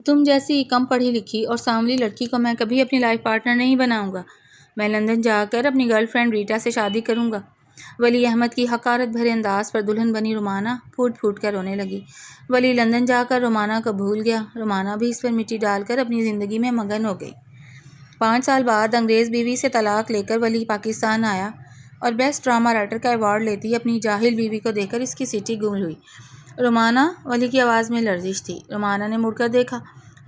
تم جیسی کم پڑھی لکھی اور سانولی لڑکی کو میں کبھی اپنی لائف پارٹنر نہیں بناؤں گا۔ میں لندن جا کر اپنی گرل فرینڈ ریٹا سے شادی کروں گا۔ ولی احمد کی حقارت بھرے انداز پر دلہن بنی رومانہ پھوٹ پھوٹ کر رونے لگی۔ ولی لندن جا کر رومانہ کو بھول گیا۔ رومانہ بھی اس پر مٹی ڈال کر اپنی زندگی میں مگن ہو گئی۔ 5 سال بعد انگریز بیوی سے طلاق لے کر ولی پاکستان آیا اور بیسٹ ڈرامہ رائٹر کا ایوارڈ لیتی اپنی جاہل بیوی کو دیکھ کر اس کی سیٹی گول ہوئی۔ رومانہ، ولی کی آواز میں لرزش تھی۔ رومانہ نے مڑ کر دیکھا۔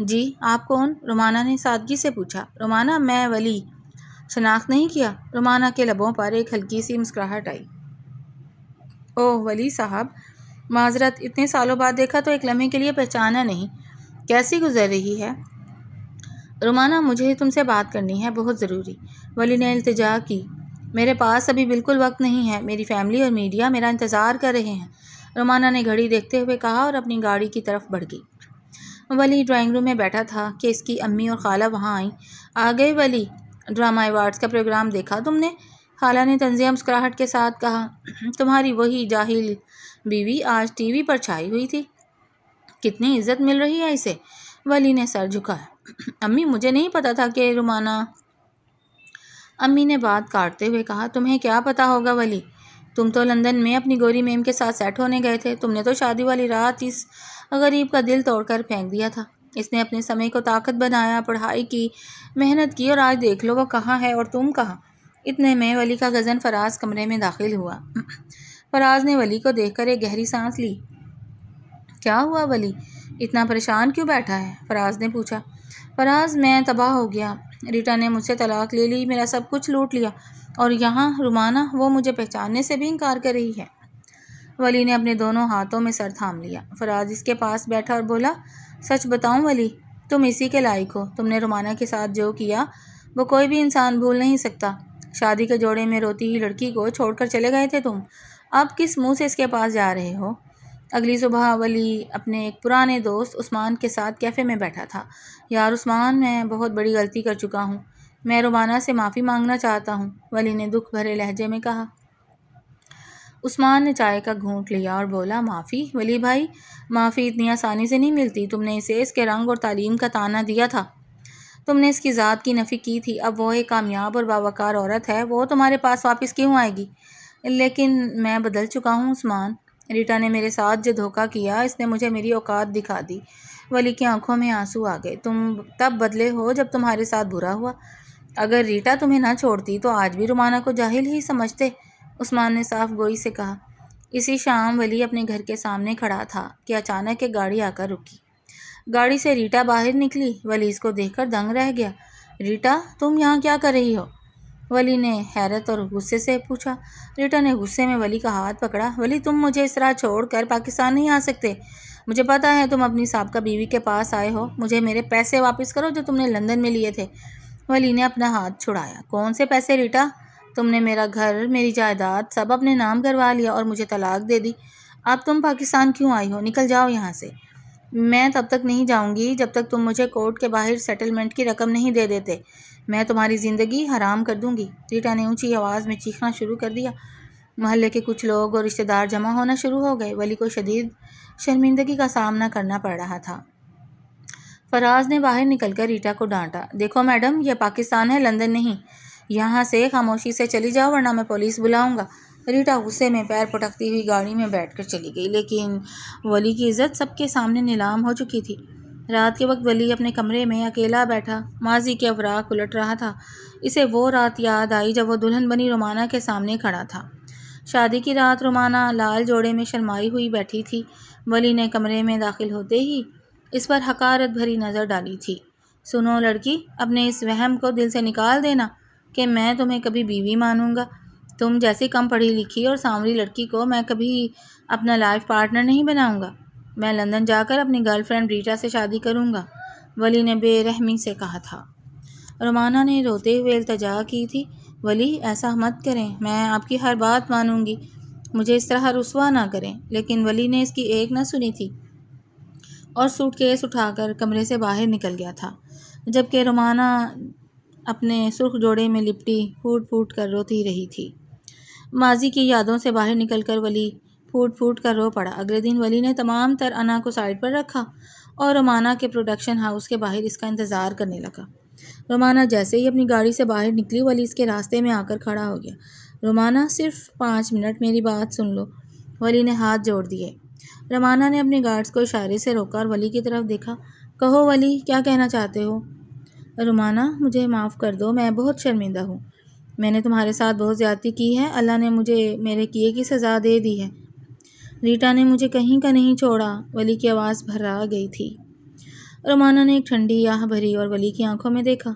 جی، آپ کون؟ رومانہ نے سادگی سے پوچھا۔ رومانہ، میں ولی۔ شناخت نہیں کیا؟ رومانہ کے لبوں پر ایک ہلکی سی مسکراہٹ آئی۔ اوہ ولی صاحب، معذرت، اتنے سالوں بعد دیکھا تو ایک لمحے کے لیے پہچانا نہیں۔ کیسی گزر رہی ہے؟ رومانہ، مجھے تم سے بات کرنی ہے، بہت ضروری۔ ولی نے التجا کی۔ میرے پاس ابھی بالکل وقت نہیں ہے، میری فیملی اور میڈیا میرا انتظار کر رہے ہیں، رومانہ نے گھڑی دیکھتے ہوئے کہا اور اپنی گاڑی کی طرف بڑھ گئی۔ ولی ڈرائنگ روم میں بیٹھا تھا کہ اس کی امی اور خالہ وہاں آئیں۔ آ گئے ولی، ڈرامہ ایوارڈز کا پروگرام دیکھا تم نے؟ خالہ نے طنزیہ مسکراہٹ کے ساتھ کہا۔ تمہاری وہی جاہل بیوی آج ٹی وی پر چھائی ہوئی تھی۔ کتنی عزت مل رہی ہے اسے، ولی نے سر جھکایا۔ امی، مجھے نہیں پتا تھا کہ رومانہ۔ امی نے بات کاٹتے ہوئے کہا، تمہیں کیا پتا ہوگا ولی، تم تو لندن میں اپنی گوری میم کے ساتھ سیٹ ہونے گئے تھے، تم نے تو شادی والی رات اس غریب کا دل توڑ کر پھینک دیا تھا۔ اس نے اپنے سمے کو طاقت بنایا، پڑھائی کی، محنت کی اور آج دیکھ لو وہ کہاں ہے اور تم کہاں۔ اتنے میں ولی کا گزن فراز کمرے میں داخل ہوا۔ فراز نے ولی کو دیکھ کر ایک گہری سانس لی۔ کیا ہوا ولی، اتنا پریشان کیوں بیٹھا ہے؟ فراز نے پوچھا۔ فراز، میں تباہ ہو گیا، ریٹا نے مجھ سے طلاق لے لی، میرا سب کچھ لوٹ لیا، اور یہاں رومانہ، وہ مجھے پہچاننے سے بھی انکار کر رہی ہے۔ ولی نے اپنے دونوں ہاتھوں میں سر تھام لیا۔ فراز اس کے پاس بیٹھا اور بولا، سچ بتاؤں ولی، تم اسی کے لائق ہو، تم نے رومانہ کے ساتھ جو کیا وہ کوئی بھی انسان بھول نہیں سکتا۔ شادی کے جوڑے میں روتی ہوئی لڑکی کو چھوڑ کر چلے گئے تھے تم، اب کس منہ سے اس کے پاس جا رہے ہو؟ اگلی صبح ولی اپنے ایک پرانے دوست عثمان کے ساتھ کیفے میں بیٹھا تھا۔ یار عثمان، میں بہت بڑی غلطی کر چکا ہوں، میں رومانہ سے معافی مانگنا چاہتا ہوں، ولی نے دکھ بھرے لہجے میں کہا۔ عثمان نے چائے کا گھونٹ لیا اور بولا، معافی؟ ولی بھائی، معافی اتنی آسانی سے نہیں ملتی، تم نے اسے اس کے رنگ اور تعلیم کا طعنہ دیا تھا، تم نے اس کی ذات کی نفی کی تھی، اب وہ ایک کامیاب اور باوقار عورت ہے، وہ تمہارے پاس واپس کیوں آئے گی؟ لیکن میں بدل چکا ہوں عثمان، ریٹا نے میرے ساتھ جو دھوکہ کیا اس نے مجھے میری اوقات دکھا دی۔ ولی کی آنکھوں میں آنسو آ گئے۔ تم تب بدلے ہو جب تمہارے ساتھ برا ہوا، اگر ریٹا تمہیں نہ چھوڑتی تو آج بھی رومانہ کو جاہل ہی سمجھتے، عثمان نے صاف گوئی سے کہا۔ اسی شام ولی اپنے گھر کے سامنے کھڑا تھا کہ اچانک ایک گاڑی آ کر رکی۔ گاڑی سے ریٹا باہر نکلی۔ ولی اس کو دیکھ کر دنگ رہ گیا۔ ریٹا، تم یہاں کیا کر رہی ہو؟ ولی نے حیرت اور غصے سے پوچھا۔ ریٹا نے غصے میں ولی کا ہاتھ پکڑا۔ ولی، تم مجھے اس طرح چھوڑ کر پاکستان نہیں آ سکتے، مجھے پتا ہے تم اپنی سابقہ بیوی کے پاس آئے ہو، مجھے میرے پیسے واپس کرو جو تم نے لندن میں لیے تھے۔ ولی نے اپنا ہاتھ چھڑایا۔ کون سے پیسے ریٹا؟ تم نے میرا گھر، میری جائیداد سب اپنے نام کروا لیا اور مجھے طلاق دے دی، اب تم پاکستان کیوں آئی ہو؟ نکل جاؤ یہاں سے۔ میں تب تک نہیں جاؤں گی جب تک تم مجھے کورٹ کے باہر سیٹلمنٹ کی رقم نہیں دے دیتے، میں تمہاری زندگی حرام کر دوں گی، ریٹا نے اونچی آواز میں چیخنا شروع کر دیا۔ محلے کے کچھ لوگ اور رشتہ دار جمع ہونا شروع ہو گئے۔ ولی کو شدید شرمندگی کا سامنا کرنا پڑ رہا تھا۔ فراز نے باہر نکل کر ریٹا کو ڈانٹا۔ دیکھو میڈم، یہ پاکستان ہے، لندن نہیں، یہاں سے خاموشی سے چلی جاؤ ورنہ میں پولیس بلاؤں گا۔ ریٹا غصے میں پیر پٹکتی ہوئی گاڑی میں بیٹھ کر چلی گئی، لیکن ولی کی عزت سب کے سامنے نیلام ہو چکی تھی۔ رات کے وقت ولی اپنے کمرے میں اکیلا بیٹھا ماضی کے اوراق الٹ رہا تھا۔ اسے وہ رات یاد آئی جب وہ دلہن بنی رومانہ کے سامنے کھڑا تھا۔ شادی کی رات رومانہ لال جوڑے میں شرمائی ہوئی بیٹھی تھی۔ ولی نے کمرے میں داخل ہوتے ہی اس پر حقارت بھری نظر ڈالی تھی۔ سنو لڑکی، اپنے اس وہم کو دل سے نکال دینا کہ میں تمہیں کبھی بیوی مانوں گا، تم جیسی کم پڑھی لکھی اور سانولی لڑکی کو میں کبھی اپنا لائف پارٹنر نہیں بناؤں گا، میں لندن جا کر اپنی گرل فرینڈ ریٹا سے شادی کروں گا، ولی نے بے رحمی سے کہا تھا۔ رومانہ نے روتے ہوئے التجا کی تھی، ولی ایسا مت کریں، میں آپ کی ہر بات مانوں گی، مجھے اس طرح رسوا نہ کریں، لیکن ولی نے اس کی ایک نہ سنی تھی اور سوٹ کیس اٹھا کر کمرے سے باہر نکل گیا تھا، جبکہ رومانہ اپنے سرخ جوڑے میں لپٹی پھوٹ پھوٹ کر روتی رہی تھی۔ ماضی کی یادوں سے باہر نکل کر ولی پھوٹ پھوٹ کر رو پڑا۔ اگلے دن ولی نے تمام تر انا کو سائڈ پر رکھا اور رومانہ کے پروڈکشن ہاؤس کے باہر اس کا انتظار کرنے لگا۔ رومانہ جیسے ہی اپنی گاڑی سے باہر نکلی ولی اس کے راستے میں آ کر کھڑا ہو گیا۔ رومانہ صرف 5 منٹ میری بات سن لو۔ ولی نے ہاتھ جوڑ دیے۔ رومانہ نے اپنے گارڈز کو اشارے سے روکا اور ولی کی طرف دیکھا۔ کہو ولی، کیا کہنا چاہتے ہو؟ رومانہ، مجھے معاف کر دو، میں بہت شرمندہ ہوں۔ میں نے تمہارے ساتھ بہت زیادتی کی ہے۔ اللہ نے مجھے میرے کیے کی سزا دے دی ہے۔ ریٹا نے مجھے کہیں کا نہیں چھوڑا۔ ولی کی آواز بھرا گئی تھی۔ رومانہ نے ایک ٹھنڈی آہ بھری اور ولی کی آنکھوں میں دیکھا۔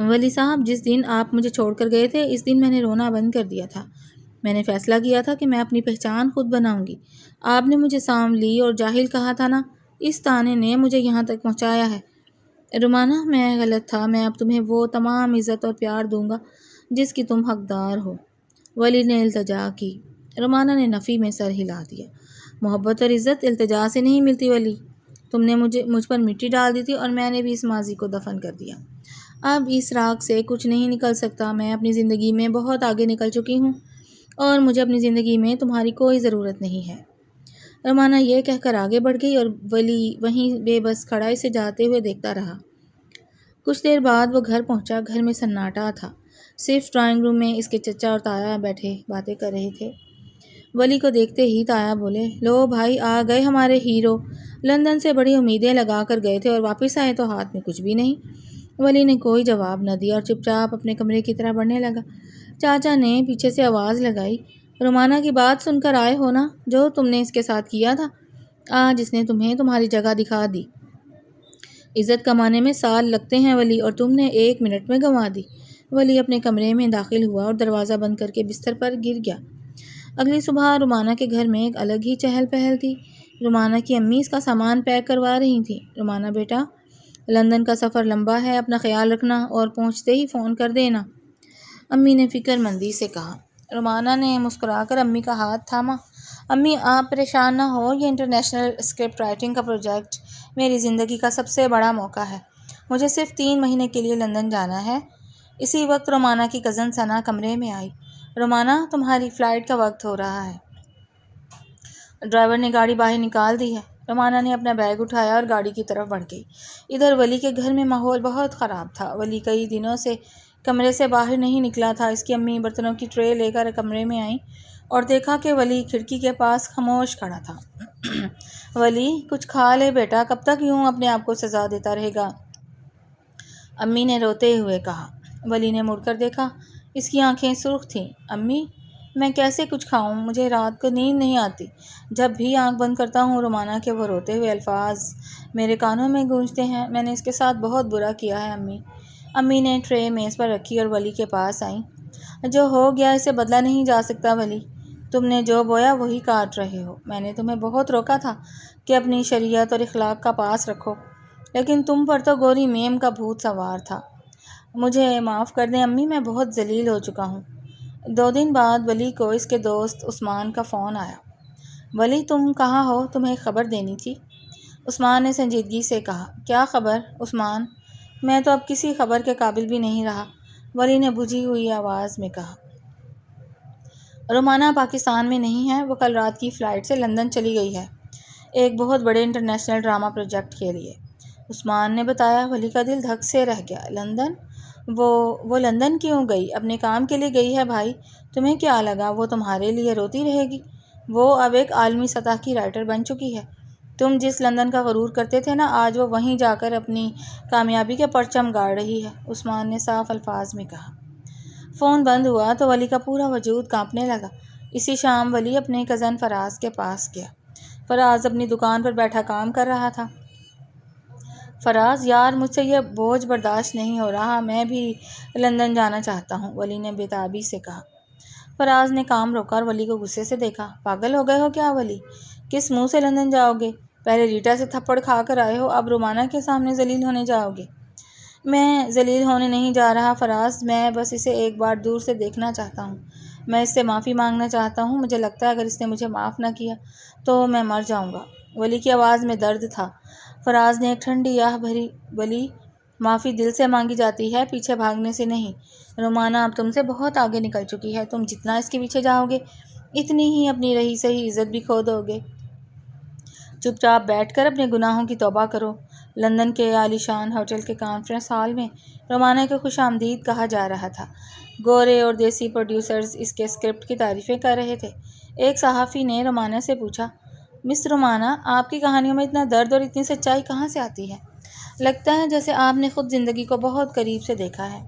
ولی صاحب، جس دن آپ مجھے چھوڑ کر گئے تھے اس دن میں نے رونا بند کر دیا تھا۔ میں نے فیصلہ کیا تھا کہ میں اپنی پہچان خود بناؤں گی۔ آپ نے مجھے سانولی اور جاہل کہا تھا نا، اس طعنے نے مجھے یہاں تک پہنچایا ہے۔ رومانہ، میں غلط تھا۔ میں اب تمہیں وہ تمام عزت اور پیار دوں گا جس کی تم حقدار ہو۔ ولی نے التجا کی۔ رومانہ نے نفی میں سر ہلا دیا۔ محبت اور عزت التجا سے نہیں ملتی ولی۔ تم نے مجھ پر مٹی ڈال دی تھی اور میں نے بھی اس ماضی کو دفن کر دیا۔ اب اس راگ سے کچھ نہیں نکل سکتا۔ میں اپنی زندگی میں بہت آگے نکل چکی ہوں اور مجھے اپنی زندگی میں تمہاری کوئی ضرورت نہیں ہے۔ رومانہ یہ کہہ کر آگے بڑھ گئی اور ولی وہیں بے بس کھڑا اسے جاتے ہوئے دیکھتا رہا۔ کچھ دیر بعد وہ گھر پہنچا۔ گھر میں سناٹا تھا۔ صرف ڈرائنگ روم میں اس کے چچا اور تایا بیٹھے باتیں کر رہے تھے۔ ولی کو دیکھتے ہی تایا بولے، لو بھائی، آ گئے ہمارے ہیرو۔ لندن سے بڑی امیدیں لگا کر گئے تھے اور واپس آئے تو ہاتھ میں کچھ بھی نہیں۔ ولی نے کوئی جواب نہ دیا اور چپ چاپ اپنے کمرے کی طرف بڑھنے لگا۔ چاچا نے پیچھے سے آواز لگائی، رومانہ کی بات سن کر آئے ہو نا؟ جو تم نے اس کے ساتھ کیا تھا، آج اس نے تمہیں تمہاری جگہ دکھا دی۔ عزت کمانے میں سال لگتے ہیں ولی، اور تم نے 1 منٹ میں گنوا دی۔ ولی اپنے کمرے میں داخل ہوا اور دروازہ بند کر کے بستر پر گر گیا۔ اگلی صبح رومانہ کے گھر میں ایک الگ ہی چہل پہل تھی۔ رومانہ کی امی اس کا سامان پیک کروا رہی تھیں۔ رومانہ بیٹا، لندن کا سفر لمبا ہے، اپنا خیال رکھنا اور پہنچتے ہی فون کر دینا، امی نے فکر مندی سے کہا۔ رومانہ نے مسکرا کر امی کا ہاتھ تھاما۔ امی، آپ پریشان نہ ہو، یہ انٹرنیشنل اسکرپٹ رائٹنگ کا پروجیکٹ میری زندگی کا سب سے بڑا موقع ہے۔ مجھے صرف 3 مہینے کے لیے لندن جانا ہے۔ اسی وقت رومانہ کی کزن ثنا کمرے میں آئی۔ رومانہ، تمہاری فلائٹ کا وقت ہو رہا ہے۔ ڈرائیور نے گاڑی باہر نکال دی ہے۔ رومانہ نے اپنا بیگ اٹھایا اور گاڑی کی طرف بڑھ گئی۔ ادھر ولی کے گھر میں ماحول بہت خراب تھا۔ ولی کئی دنوں سے کمرے سے باہر نہیں نکلا تھا۔ اس کی امی برتنوں کی ٹرے لے کر کمرے میں آئیں اور دیکھا کہ ولی کھڑکی کے پاس خاموش کھڑا تھا۔ ولی، کچھ کھا لے بیٹا، کب تک یوں اپنے آپ کو سزا دیتا رہے گا؟ امی نے روتے ہوئے کہا۔ ولی نے مڑ کر دیکھا۔ اس کی آنکھیں سرخ تھیں۔ امی، میں کیسے کچھ کھاؤں؟ مجھے رات کو نیند نہیں آتی۔ جب بھی آنکھ بند کرتا ہوں رومانہ کے وہ روتے ہوئے الفاظ میرے کانوں میں گونجتے ہیں۔ میں نے اس کے ساتھ بہت برا کیا ہے امی۔ امی نے ٹرے میز پر رکھی اور ولی کے پاس آئیں۔ جو ہو گیا اسے بدلا نہیں جا سکتا ولی۔ تم نے جو بویا وہی کاٹ رہے ہو۔ میں نے تمہیں بہت روکا تھا کہ اپنی شریعت اور اخلاق کا پاس رکھو، لیکن تم پر تو گوری میم کا بھوت سوار تھا۔ مجھے معاف کر دیں امی، میں بہت ذلیل ہو چکا ہوں۔ 2 دن بعد ولی کو اس کے دوست عثمان کا فون آیا۔ ولی، تم کہاں ہو؟ تمہیں ایک خبر دینی تھی۔ عثمان نے سنجیدگی سے کہا۔ کیا خبر عثمان؟ میں تو اب کسی خبر کے قابل بھی نہیں رہا، ولی نے بجھی ہوئی آواز میں کہا۔ رومانہ پاکستان میں نہیں ہے۔ وہ کل رات کی فلائٹ سے لندن چلی گئی ہے، ایک بہت بڑے انٹرنیشنل ڈرامہ پروجیکٹ کے لیے، عثمان نے بتایا۔ ولی کا دل دھک سے رہ گیا۔ لندن؟ وہ لندن کیوں گئی؟ اپنے کام کے لیے گئی ہے بھائی۔ تمہیں کیا لگا وہ تمہارے لیے روتی رہے گی؟ وہ اب ایک عالمی سطح کی رائٹر بن چکی ہے۔ تم جس لندن کا غرور کرتے تھے نا، آج وہ وہیں جا کر اپنی کامیابی کے پرچم گاڑ رہی ہے، عثمان نے صاف الفاظ میں کہا۔ فون بند ہوا تو ولی کا پورا وجود کانپنے لگا۔ اسی شام ولی اپنے کزن فراز کے پاس گیا۔ فراز اپنی دکان پر بیٹھا کام کر رہا تھا۔ فراز، یار مجھ سے یہ بوجھ برداشت نہیں ہو رہا، میں بھی لندن جانا چاہتا ہوں، ولی نے بے تابی سے کہا۔ فراز نے کام روکا اور ولی کو غصے سے دیکھا۔ پاگل ہو گئے ہو کیا ولی؟ کس منہ سے لندن جاؤ گے؟ پہلے ریٹا سے تھپڑ کھا کر آئے ہو، اب رومانہ کے سامنے ذلیل ہونے جاؤ گے؟ میں ذلیل ہونے نہیں جا رہا فراز، میں بس اسے ایک بار دور سے دیکھنا چاہتا ہوں۔ میں اس سے معافی مانگنا چاہتا ہوں۔ مجھے لگتا ہے اگر اس نے مجھے معاف نہ کیا تو میں مر جاؤں گا۔ ولی کی آواز میں درد تھا۔ فراز نے ایک ٹھنڈی آہ بھری۔ ولی، معافی دل سے مانگی جاتی ہے، پیچھے بھاگنے سے نہیں۔ رومانہ اب تم سے بہت آگے نکل چکی ہے۔ تم جتنا اس کے پیچھے جاؤ گے اتنی ہی اپنی رہی سہی عزت بھی کھو دو گے۔ چپ چاپ بیٹھ کر اپنے گناہوں کی توبہ کرو۔ لندن کے عالیشان ہوٹل کے کانفرنس ہال میں رومانہ کو خوش آمدید کہا جا رہا تھا۔ گورے اور دیسی پروڈیوسرز اس کے اسکرپٹ کی تعریفیں کر رہے تھے۔ ایک صحافی نے رومانہ سے پوچھا، مس رومانہ، آپ کی کہانیوں میں اتنا درد اور اتنی سچائی کہاں سے آتی ہے؟ لگتا ہے جیسے آپ نے خود زندگی کو بہت قریب سے دیکھا ہے۔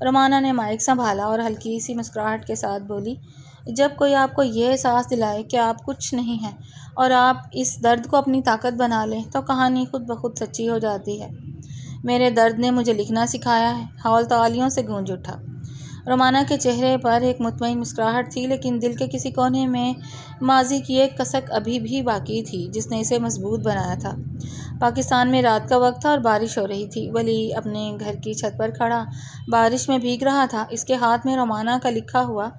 رومانہ نے مائک سنبھالا اور ہلکی سی مسکراہٹ کے ساتھ بولی، جب کوئی آپ کو یہ احساس دلائے کہ آپ کچھ نہیں ہیں اور آپ اس درد کو اپنی طاقت بنا لیں تو کہانی خود بخود سچی ہو جاتی ہے۔ میرے درد نے مجھے لکھنا سکھایا ہے۔ ہال تالیوں سے گونج اٹھا۔ رومانہ کے چہرے پر ایک مطمئن مسکراہٹ تھی، لیکن دل کے کسی کونے میں ماضی کی ایک کسک ابھی بھی باقی تھی جس نے اسے مضبوط بنایا تھا۔ پاکستان میں رات کا وقت تھا اور بارش ہو رہی تھی۔ ولی اپنے گھر کی چھت پر کھڑا بارش میں بھیگ رہا تھا۔ اس کے ہاتھ میں رومانہ کا لکھا ہوا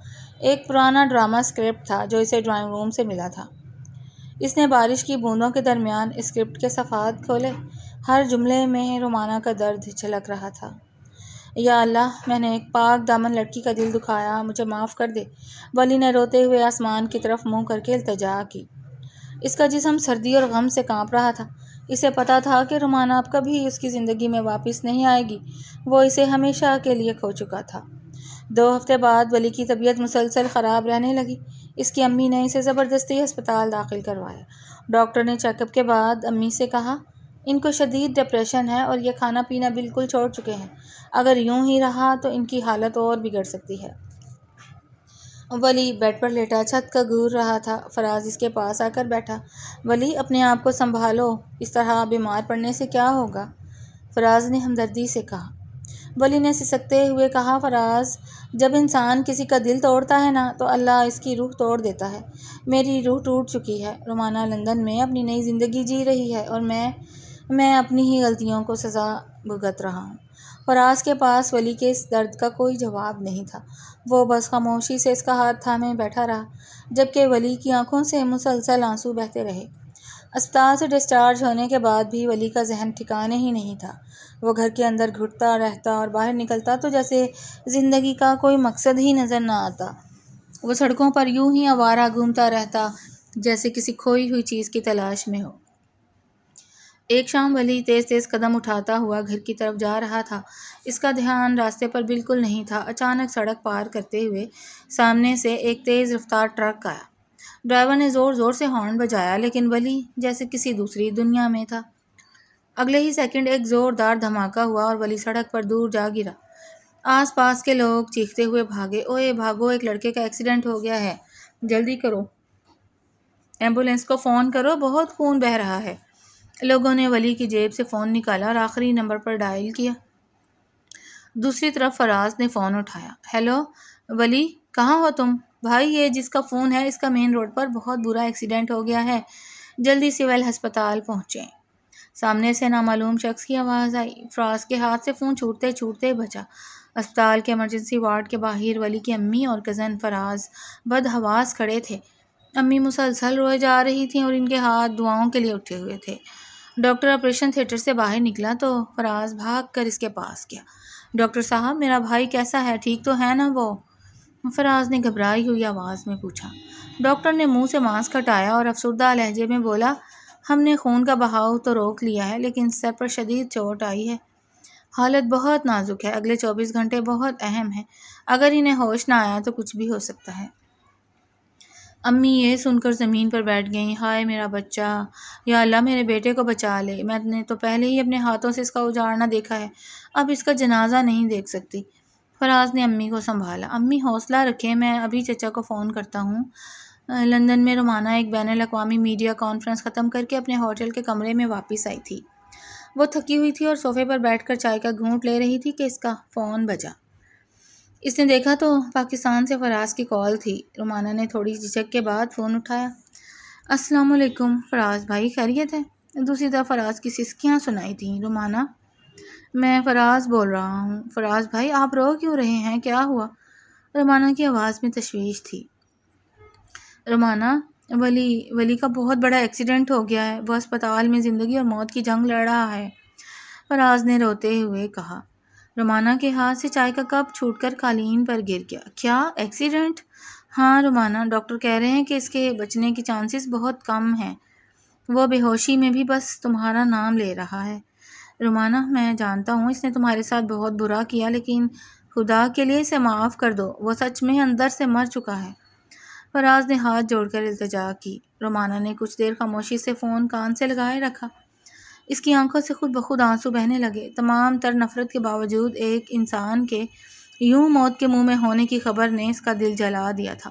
ایک پرانا ڈرامہ اسکرپٹ تھا جو اسے ڈرائنگ روم سے ملا تھا۔ اس نے بارش کی بوندوں کے درمیان اسکرپٹ کے صفحات کھولے۔ ہر جملے میں رومانہ کا درد جھلک رہا تھا۔ یا اللہ، میں نے ایک پاک دامن لڑکی کا دل دکھایا، مجھے معاف کر دے۔ ولی نے روتے ہوئے آسمان کی طرف منہ کر کے التجا کی۔ اس کا جسم سردی اور غم سے کانپ رہا تھا۔ اسے پتا تھا کہ رومانہ اب کبھی اس کی زندگی میں واپس نہیں آئے گی۔ وہ اسے ہمیشہ کے لیے کھو چکا تھا۔ 2 ہفتے بعد ولی کی طبیعت مسلسل خراب رہنے لگی۔ اس کی امی نے اسے زبردستی ہسپتال داخل کروایا۔ ڈاکٹر نے چیک اپ کے بعد امی سے کہا، ان کو شدید ڈپریشن ہے اور یہ کھانا پینا بالکل چھوڑ چکے ہیں۔ اگر یوں ہی رہا تو ان کی حالت اور بگڑ سکتی ہے۔ ولی بیڈ پر لیٹا چھت کا گور رہا تھا۔ فراز اس کے پاس آ کر بیٹھا۔ ولی، اپنے آپ کو سنبھالو، اس طرح بیمار پڑنے سے کیا ہوگا؟ فراز نے ہمدردی سے کہا۔ ولی نے سسکتے ہوئے کہا، فراز، جب انسان کسی کا دل توڑتا ہے نا تو اللہ اس کی روح توڑ دیتا ہے۔ میری روح ٹوٹ چکی ہے۔ رومانہ لندن میں اپنی نئی زندگی جی رہی ہے اور میں اپنی ہی غلطیوں کو سزا بھگت رہا ہوں۔ فراز کے پاس ولی کے اس درد کا کوئی جواب نہیں تھا۔ وہ بس خاموشی سے اس کا ہاتھ تھامے بیٹھا رہا جبکہ ولی کی آنکھوں سے مسلسل آنسو بہتے رہے۔ اسپتال سے ڈسچارج ہونے کے بعد بھی ولی کا ذہن ٹھکانے ہی نہیں تھا۔ وہ گھر کے اندر گھٹتا رہتا اور باہر نکلتا تو جیسے زندگی کا کوئی مقصد ہی نظر نہ آتا۔ وہ سڑکوں پر یوں ہی آوارہ گھومتا رہتا جیسے کسی کھوئی ہوئی چیز کی تلاش میں ہو۔ ایک شام ولی تیز تیز قدم اٹھاتا ہوا گھر کی طرف جا رہا تھا۔ اس کا دھیان راستے پر بالکل نہیں تھا۔ اچانک سڑک پار کرتے ہوئے سامنے سے ایک تیز رفتار ٹرک آیا۔ ڈرائیور نے زور زور سے ہارن بجایا لیکن ولی جیسے کسی دوسری دنیا میں تھا۔ اگلے ہی سیکنڈ ایک زوردار دھماکہ ہوا اور ولی سڑک پر دور جا گرا۔ آس پاس کے لوگ چیختے ہوئے بھاگے، اوئے بھاگو، ایک لڑکے کا ایکسیڈنٹ ہو گیا ہے، جلدی کرو، ایمبولینس کو فون کرو، بہت خون بہہ رہا ہے۔ لوگوں نے ولی کی جیب سے فون نکالا اور آخری نمبر پر ڈائل کیا۔ دوسری طرف فراز نے فون اٹھایا۔ ہیلو ولی، کہاں ہو تم؟ بھائی، یہ جس کا فون ہے اس کا مین روڈ پر بہت برا ایکسیڈنٹ ہو گیا ہے، جلدی سول ہسپتال پہنچیں۔ سامنے سے نامعلوم شخص کی آواز آئی۔ فراز کے ہاتھ سے فون چھوٹتے چھوٹتے بچا۔ اسپتال کے ایمرجنسی وارڈ کے باہر ولی کی امی اور کزن فراز بدحواس کھڑے تھے۔ امی مسلسل روئے جا رہی تھیں اور ان کے ہاتھ دعاؤں کے لیے اٹھے ہوئے تھے۔ ڈاکٹر آپریشن تھیٹر سے باہر نکلا تو فراز بھاگ کر اس کے پاس گیا۔ ڈاکٹر صاحب، میرا بھائی کیسا ہے؟ ٹھیک تو ہے نا وہ؟ فراز نے گھبرائی ہوئی آواز میں پوچھا۔ ڈاکٹر نے منہ سے ماسک ہٹایا اور افسردہ لہجے میں بولا، ہم نے خون کا بہاؤ تو روک لیا ہے لیکن سر پر شدید چوٹ آئی ہے۔ حالت بہت نازک ہے۔ اگلے 24 گھنٹے بہت اہم ہیں۔ اگر انہیں ہوش نہ آیا تو کچھ بھی ہو سکتا ہے۔ امی یہ سن کر زمین پر بیٹھ گئیں۔ ہائے میرا بچہ، یا اللہ میرے بیٹے کو بچا لے۔ میں نے تو پہلے ہی اپنے ہاتھوں سے اس کا اجاڑنا دیکھا ہے، اب اس کا جنازہ نہیں دیکھ سکتی۔ فراز نے امی کو سنبھالا۔ امی حوصلہ رکھیں، میں ابھی چچا کو فون کرتا ہوں۔ لندن میں رومانہ ایک بین الاقوامی میڈیا کانفرنس ختم کر کے اپنے ہوٹل کے کمرے میں واپس آئی تھی۔ وہ تھکی ہوئی تھی اور صوفے پر بیٹھ کر چائے کا گھونٹ لے رہی تھی کہ اس کا فون بجا۔ اس نے دیکھا تو پاکستان سے فراز کی کال تھی۔ رومانہ نے تھوڑی جھجک کے بعد فون اٹھایا۔ السلام علیکم فراز بھائی، خیریت ہے؟ دوسری طرف فراز کی سسکیاں سنائی تھیں۔ رومانہ، میں فراز بول رہا ہوں۔ فراز بھائی، آپ رو کیوں رہے ہیں؟ کیا ہوا؟ رومانہ کی آواز میں تشویش تھی۔ رومانہ، ولی کا بہت بڑا ایکسیڈنٹ ہو گیا ہے، وہ اسپتال میں زندگی اور موت کی جنگ لڑ رہا ہے، فراز نے روتے ہوئے کہا۔ رومانہ کے ہاتھ سے چائے کا کپ چھوٹ کر قالین پر گر گیا۔ کیا ایکسیڈنٹ؟ ہاں رومانہ، ڈاکٹر کہہ رہے ہیں کہ اس کے بچنے کی چانسز بہت کم ہیں۔ وہ بے ہوشی میں بھی بس تمہارا نام لے رہا ہے۔ رومانہ، میں جانتا ہوں اس نے تمہارے ساتھ بہت برا کیا، لیکن خدا کے لیے اسے معاف کر دو، وہ سچ میں اندر سے مر چکا ہے۔ فراز نے ہاتھ جوڑ کر التجا کی۔ رومانہ نے کچھ دیر خاموشی سے فون کان سے لگائے رکھا۔ اس کی آنکھوں سے خود بخود آنسو بہنے لگے۔ تمام تر نفرت کے باوجود ایک انسان کے یوں موت کے منہ میں ہونے کی خبر نے اس کا دل جلا دیا تھا۔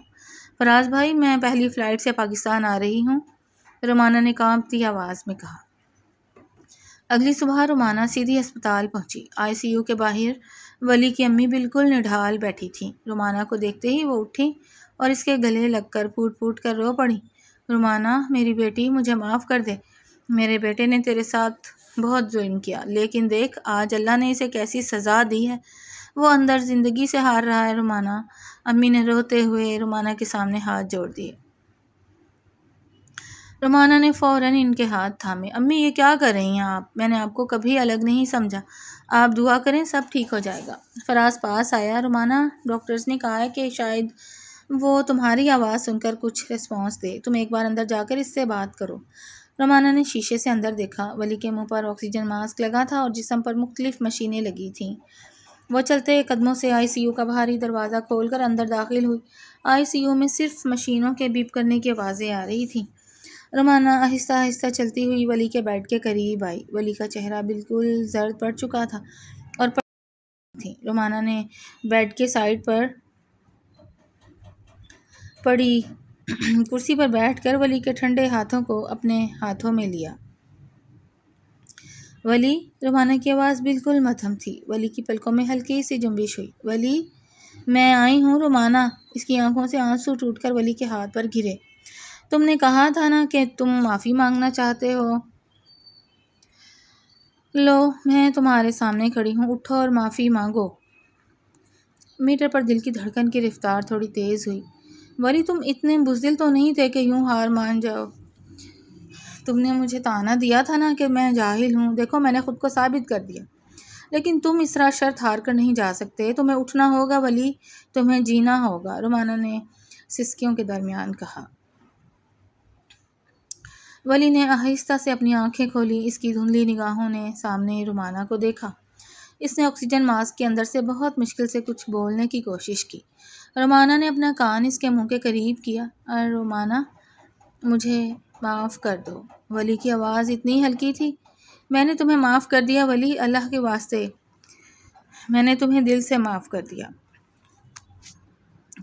فراز بھائی، میں پہلی فلائٹ سے پاکستان آ رہی ہوں، رومانہ نے کانپتی آواز میں کہا۔ اگلی صبح رومانہ سیدھی اسپتال پہنچی۔ آئی سی یو کے باہر ولی کی امی بالکل نڈھال بیٹھی تھیں۔ رومانہ کو دیکھتے ہی وہ اٹھی اور اس کے گلے لگ کر پھوٹ پھوٹ کر رو پڑی۔ رومانہ، میری بیٹی، مجھے معاف کر دے۔ میرے بیٹے نے تیرے ساتھ بہت ظلم کیا، لیکن دیکھ آج اللہ نے اسے کیسی سزا دی ہے۔ وہ اندر زندگی سے ہار رہا ہے۔ رومانہ، امی نے روتے ہوئے رومانہ کے سامنے ہاتھ جوڑ دیے۔ رومانہ نے فوراً ان کے ہاتھ تھامے۔ امی، یہ کیا کر رہی ہیں آپ؟ میں نے آپ کو کبھی الگ نہیں سمجھا۔ آپ دعا کریں، سب ٹھیک ہو جائے گا۔ فراز پاس آیا۔ رومانہ، ڈاکٹرز نے کہا ہے کہ شاید وہ تمہاری آواز سن کر کچھ ریسپانس دے، تم ایک بار اندر جا کر اس سے بات کرو۔ رومانہ نے شیشے سے اندر دیکھا۔ ولی کے منہ پر آکسیجن ماسک لگا تھا اور جسم پر مختلف مشینیں لگی تھیں۔ وہ چلتے قدموں سے آئی سی یو کا بھاری دروازہ کھول کر اندر داخل ہوئی۔ آئی سی یو میں صرف مشینوں کے بیپ کرنے کی آوازیں آ رہی تھیں۔ رومانہ آہستہ آہستہ چلتی ہوئی ولی کے بیڈ کے قریب آئی۔ ولی کا چہرہ بالکل زرد پڑ چکا تھا اور تھی۔ رومانہ نے بیڈ کے سائڈ پر پڑی کرسی پر بیٹھ کر ولی کے ٹھنڈے ہاتھوں کو اپنے ہاتھوں میں لیا۔ ولی، رومانہ کی آواز بالکل مدھم تھی۔ ولی کی پلکوں میں ہلکی سی جنبش ہوئی۔ ولی، میں آئی ہوں رومانہ۔ اس کی آنکھوں سے آنسو ٹوٹ کر ولی کے ہاتھ پر گرے۔ تم نے کہا تھا نا کہ تم معافی مانگنا چاہتے ہو۔ لو، میں تمہارے سامنے کھڑی ہوں، اٹھو اور معافی مانگو۔ میٹر پر دل کی دھڑکن کی رفتار تھوڑی تیز ہوئی۔ ولی، تم اتنے بزدل تو نہیں تھے کہ یوں ہار مان جاؤ۔ تم نے مجھے طعنہ دیا تھا نا کہ میں جاہل ہوں، دیکھو میں نے خود کو ثابت کر دیا۔ لیکن تم اس طرح شرط ہار کر نہیں جا سکتے، تمہیں اٹھنا ہوگا ولی، تمہیں جینا ہوگا، رومانہ نے سسکیوں کے درمیان کہا۔ ولی نے آہستہ سے اپنی آنکھیں کھولی۔ اس کی دھندلی نگاہوں نے سامنے رومانہ کو دیکھا۔ اس نے آکسیجن ماسک کے اندر سے بہت مشکل سے کچھ بولنے کی کوشش کی۔ رومانہ نے اپنا کان اس کے منہ کے قریب کیا۔ رومانہ، مجھے معاف کر دو۔ ولی کی آواز اتنی ہلکی تھی۔ میں نے تمہیں معاف کر دیا ولی، اللہ کے واسطے میں نے تمہیں دل سے معاف کر دیا۔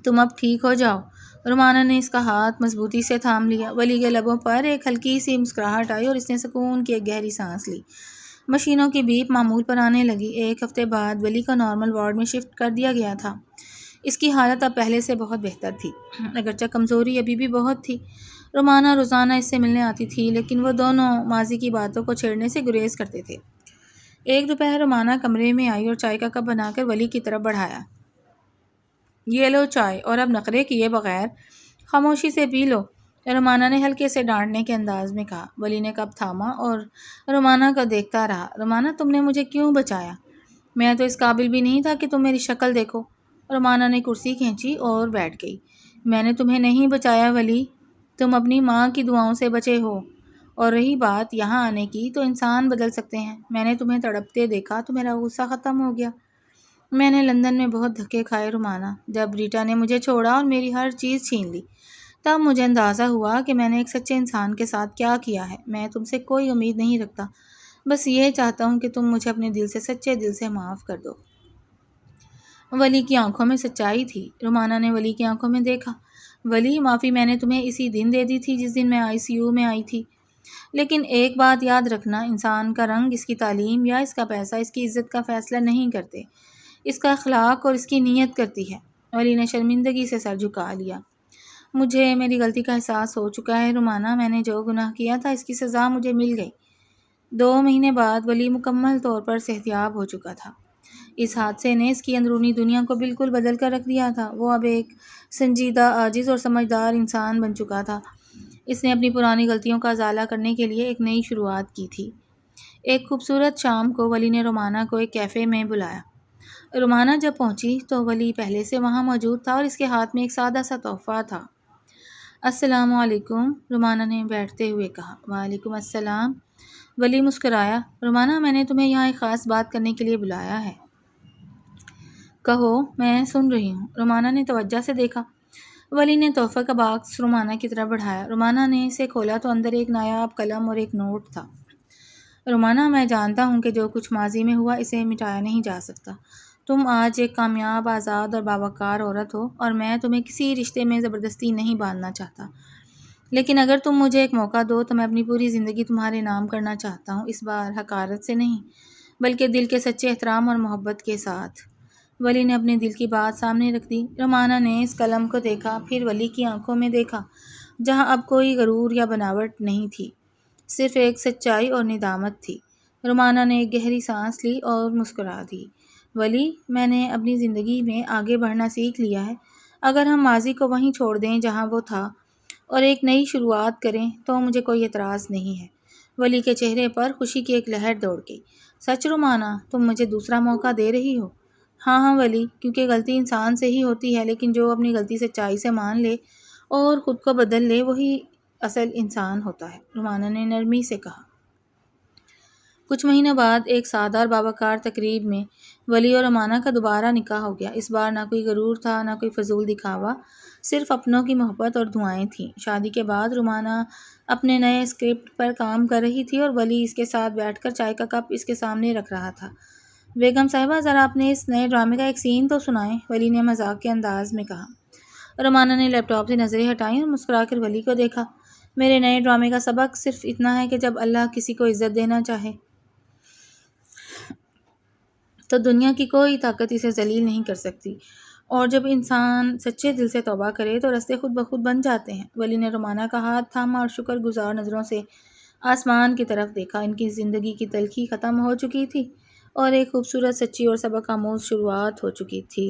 تم اب ٹھیک ہو جاؤ۔ رومانہ نے اس کا ہاتھ مضبوطی سے تھام لیا۔ ولی کے لبوں پر ایک ہلکی سی مسکراہٹ آئی اور اس نے سکون کی ایک گہری سانس لی۔ مشینوں کی بیپ معمول پر آنے لگی۔ ایک ہفتے بعد ولی کو نارمل وارڈ میں شفٹ کر دیا گیا تھا۔ اس کی حالت اب پہلے سے بہت بہتر تھی، اگرچہ کمزوری ابھی بھی بہت تھی۔ رومانہ روزانہ اس سے ملنے آتی تھی، لیکن وہ دونوں ماضی کی باتوں کو چھیڑنے سے گریز کرتے تھے۔ ایک دوپہر رومانہ کمرے میں آئی اور چائے کا کپ بنا کر ولی کی طرف بڑھایا۔ یہ لو چائے، اور اب نخرے کیے بغیر خاموشی سے پی لو، رومانہ نے ہلکے سے ڈانٹنے کے انداز میں کہا۔ ولی نے کپ تھاما اور رومانہ کو دیکھتا رہا۔ رومانہ، تم نے مجھے کیوں بچایا؟ میں تو اس قابل بھی نہیں تھا کہ تم میری شکل دیکھو۔ رومانہ نے کرسی کھینچی اور بیٹھ گئی۔ میں نے تمہیں نہیں بچایا ولی، تم اپنی ماں کی دعاؤں سے بچے ہو، اور رہی بات یہاں آنے کی، تو انسان بدل سکتے ہیں۔ میں نے تمہیں تڑپتے دیکھا تو میرا غصہ ختم ہو گیا۔ میں نے لندن میں بہت دھکے کھائے رومانہ، جب ریٹا نے مجھے چھوڑا اور میری ہر چیز چھین لی، تب مجھے اندازہ ہوا کہ میں نے ایک سچے انسان کے ساتھ کیا کیا ہے۔ میں تم سے کوئی امید نہیں رکھتا، بس یہ چاہتا ہوں کہ تم مجھے اپنے دل سے، سچے دل سے معاف کر دو۔ ولی کی آنکھوں میں سچائی تھی۔ رومانہ نے ولی کی آنکھوں میں دیکھا۔ ولی، معافی میں نے تمہیں اسی دن دے دی تھی جس دن میں آئی سی یو میں آئی تھی، لیکن ایک بات یاد رکھنا، انسان کا رنگ، اس کی تعلیم یا اس کا پیسہ اس کی عزت کا فیصلہ نہیں کرتے، اس کا اخلاق اور اس کی نیت کرتی ہے۔ ولی نے شرمندگی سے سر جھکا لیا۔ مجھے میری غلطی کا احساس ہو چکا ہے رومانہ، میں نے جو گناہ کیا تھا اس کی سزا مجھے مل گئی۔ 2 مہینے بعد ولی مکمل طور پر صحتیاب ہو چکا تھا۔ اس حادثے نے اس کی اندرونی دنیا کو بالکل بدل کر رکھ دیا تھا۔ وہ اب ایک سنجیدہ، عاجز اور سمجھدار انسان بن چکا تھا۔ اس نے اپنی پرانی غلطیوں کا ازالہ کرنے کے لیے ایک نئی شروعات کی تھی۔ ایک خوبصورت شام کو ولی نے رومانہ کو ایک کیفے میں بلایا۔ رومانہ جب پہنچی تو ولی پہلے سے وہاں موجود تھا اور اس کے ہاتھ میں ایک سادہ سا تحفہ تھا۔ السلام علیکم، رومانہ نے بیٹھتے ہوئے کہا۔ وعلیکم السلام۔ ولی مسکرایا۔ رومانہ، میں نے تمہیں یہاں ایک خاص بات کرنے کے لیے بلایا ہے۔ کہو، میں سن رہی ہوں۔ رومانہ نے توجہ سے دیکھا۔ ولی نے تحفہ کا باکس رومانہ کی طرف بڑھایا۔ رومانہ نے اسے کھولا تو اندر ایک نایاب قلم اور ایک نوٹ تھا۔ رومانہ، میں جانتا ہوں کہ جو کچھ ماضی میں ہوا اسے مٹایا نہیں جا سکتا۔ تم آج ایک کامیاب، آزاد اور باوقار عورت ہو، اور میں تمہیں کسی رشتے میں زبردستی نہیں باندھنا چاہتا۔ لیکن اگر تم مجھے ایک موقع دو تو میں اپنی پوری زندگی تمہارے نام کرنا چاہتا ہوں، اس بار حقارت سے نہیں، بلکہ دل کے سچے احترام اور محبت کے ساتھ۔ ولی نے اپنے دل کی بات سامنے رکھ دی۔ رومانہ نے اس قلم کو دیکھا، پھر ولی کی آنکھوں میں دیکھا، جہاں اب کوئی غرور یا بناوٹ نہیں تھی، صرف ایک سچائی اور ندامت تھی۔ رومانہ نے ایک گہری سانس لی اور مسکرا دی۔ ولی، میں نے اپنی زندگی میں آگے بڑھنا سیکھ لیا ہے۔ اگر ہم ماضی کو وہیں چھوڑ دیں جہاں وہ تھا اور ایک نئی شروعات کریں تو مجھے کوئی اعتراض نہیں ہے۔ ولی کے چہرے پر خوشی کی ایک لہر دوڑ گئی۔ سچ رومانہ، تم مجھے دوسرا موقع دے رہی ہو؟ ہاں ہاں ولی، کیونکہ غلطی انسان سے ہی ہوتی ہے، لیکن جو اپنی غلطی سچائی سے مان لے اور خود کو بدل لے وہی اصل انسان ہوتا ہے، رومانہ نے نرمی سے کہا۔ کچھ مہینوں بعد ایک سادہ اور باوقار تقریب میں ولی اور رومانہ کا دوبارہ نکاح ہو گیا۔ اس بار نہ کوئی غرور تھا، نہ کوئی فضول دکھاوا، صرف اپنوں کی محبت اور دعائیں تھیں۔ شادی کے بعد رومانہ اپنے نئے اسکرپٹ پر کام کر رہی تھی اور ولی اس کے ساتھ بیٹھ کر چائے کا کپ اس کے سامنے رکھ رہا تھا۔ بیگم صاحبہ، ذرا اپنے اس نئے ڈرامے کا ایک سین تو سنائیں، ولی نے مذاق کے انداز میں کہا۔ رومانہ نے لیپ ٹاپ سے نظریں ہٹائیں اور مسکرا کر ولی کو دیکھا۔ میرے نئے ڈرامے کا سبق صرف اتنا ہے کہ جب اللہ کسی کو عزت دینا چاہے تو دنیا کی کوئی طاقت اسے ذلیل نہیں کر سکتی، اور جب انسان سچے دل سے توبہ کرے تو راستے خود بخود بن جاتے ہیں۔ ولی نے رومانہ کا ہاتھ تھاما اور شکر گزار نظروں سے آسمان کی طرف دیکھا۔ ان کی زندگی کی تلخی ختم ہو چکی تھی اور ایک خوبصورت، سچی اور سبق آموز شروعات ہو چکی تھی۔